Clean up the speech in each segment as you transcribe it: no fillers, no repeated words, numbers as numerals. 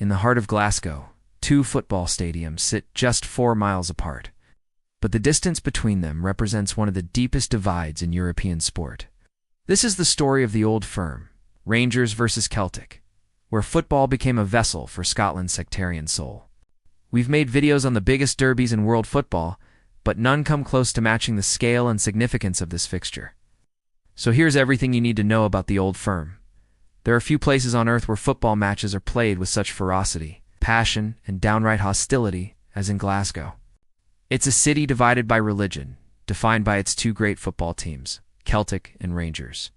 In the heart of Glasgow, two football stadiums sit just 4 miles apart. But the distance between them represents one of the deepest divides in European sport. This is the story of the old firm, Rangers versus Celtic, where football became a vessel for Scotland's sectarian soul. We've made videos on the biggest derbies in world football, but none come close to matching the scale and significance of this fixture. So here's everything you need to know about the old firm. There are few places on earth where football matches are played with such ferocity, passion, and downright hostility as in Glasgow. It's a city divided by religion, defined by its two great football teams, Celtic and Rangers.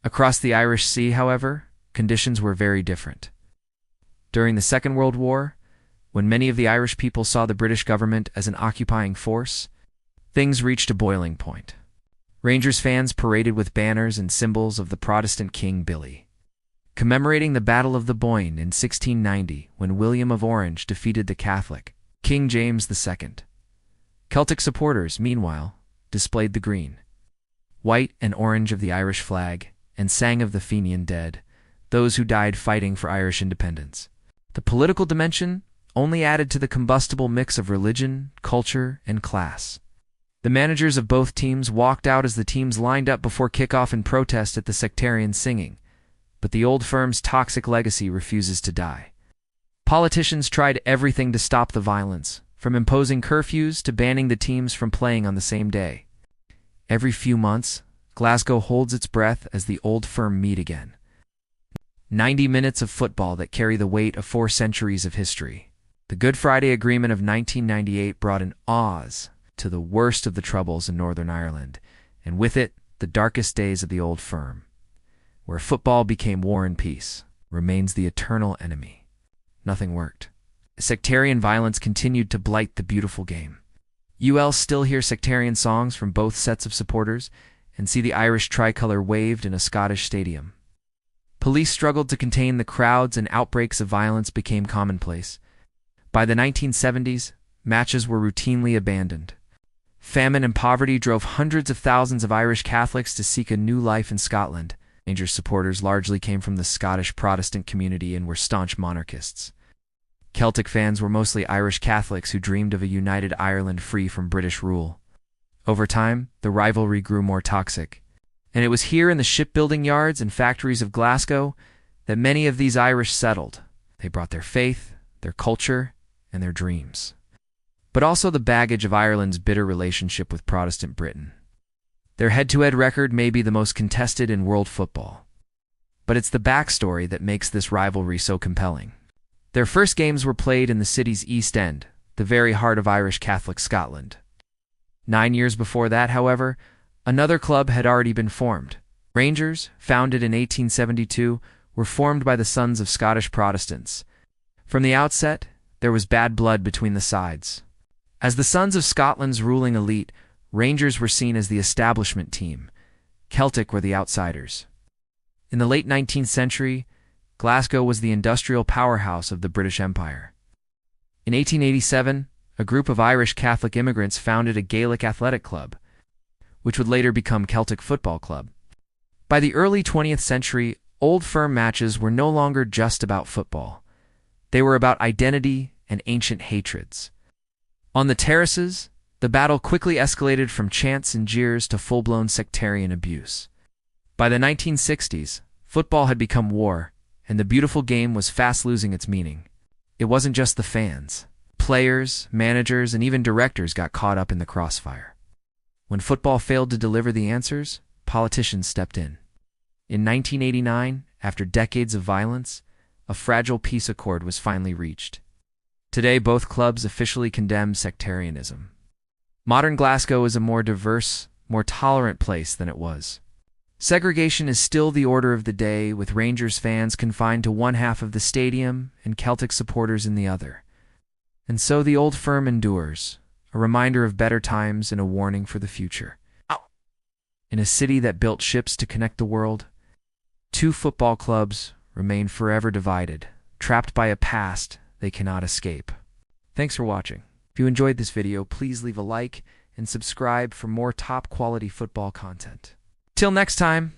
Across the Irish Sea, however, conditions were very different. During the Second World War, when many of the Irish people saw the British government as an occupying force, things reached a boiling point. Rangers fans paraded with banners and symbols of the Protestant King Billy, commemorating the Battle of the Boyne in 1690 when William of Orange defeated the Catholic King James II. Celtic supporters, meanwhile, displayed the green, white, and orange of the Irish flag and sang of the Fenian dead, those who died fighting for Irish independence. The political dimension only added to the combustible mix of religion, culture, and class. The managers of both teams walked out as the teams lined up before kickoff in protest at the sectarian singing, but the old firm's toxic legacy refuses to die. Politicians tried everything to stop the violence, from imposing curfews to banning the teams from playing on the same day. Every few months, Glasgow holds its breath as the old firm meet again. 90 minutes of football that carry the weight of 4 centuries of history. The Good Friday Agreement of 1998 brought an pause to the worst of the troubles in Northern Ireland, and with it, the darkest days of the old firm. Where football became war and peace, remains the eternal enemy. Nothing worked. Sectarian violence continued to blight the beautiful game. UL still hear sectarian songs from both sets of supporters and see the Irish tricolour waved in a Scottish stadium. Police struggled to contain the crowds and outbreaks of violence became commonplace. By the 1970s, matches were routinely abandoned. Famine and poverty drove hundreds of thousands of Irish Catholics to seek a new life in Scotland. Rangers supporters largely came from the Scottish Protestant community and were staunch monarchists. Celtic fans were mostly Irish Catholics who dreamed of a united Ireland free from British rule. Over time, the rivalry grew more toxic, and it was here in the shipbuilding yards and factories of Glasgow that many of these Irish settled. They brought their faith, their culture, and their dreams, but also the baggage of Ireland's bitter relationship with Protestant Britain. Their head-to-head record may be the most contested in world football, but it's the backstory that makes this rivalry so compelling. Their first games were played in the city's East End, the very heart of Irish Catholic Scotland. 9 years before that, however, another club had already been formed. Rangers, founded in 1872, were formed by the sons of Scottish Protestants. From the outset, there was bad blood between the sides. As the sons of Scotland's ruling elite, Rangers were seen as the establishment team. Celtic were the outsiders. In the late 19th century, Glasgow was the industrial powerhouse of the British Empire. In 1887, a group of Irish Catholic immigrants founded a Gaelic athletic club, which would later become Celtic Football Club. By the early 20th century, old firm matches were no longer just about football. They were about identity and ancient hatreds. On the terraces, the battle quickly escalated from chants and jeers to full-blown sectarian abuse. By the 1960s, football had become war, and the beautiful game was fast losing its meaning. It wasn't just the fans. Players, managers, and even directors got caught up in the crossfire. When football failed to deliver the answers, politicians stepped in. In 1989, after decades of violence, a fragile peace accord was finally reached. Today, both clubs officially condemn sectarianism. Modern Glasgow is a more diverse, more tolerant place than it was. Segregation is still the order of the day, with Rangers fans confined to one half of the stadium and Celtic supporters in the other. And so the old firm endures, a reminder of better times and a warning for the future. In a city that built ships to connect the world, two football clubs remain forever divided, trapped by a past they cannot escape. Thanks for watching. If you enjoyed this video, please leave a like and subscribe for more top-quality football content. Till next time.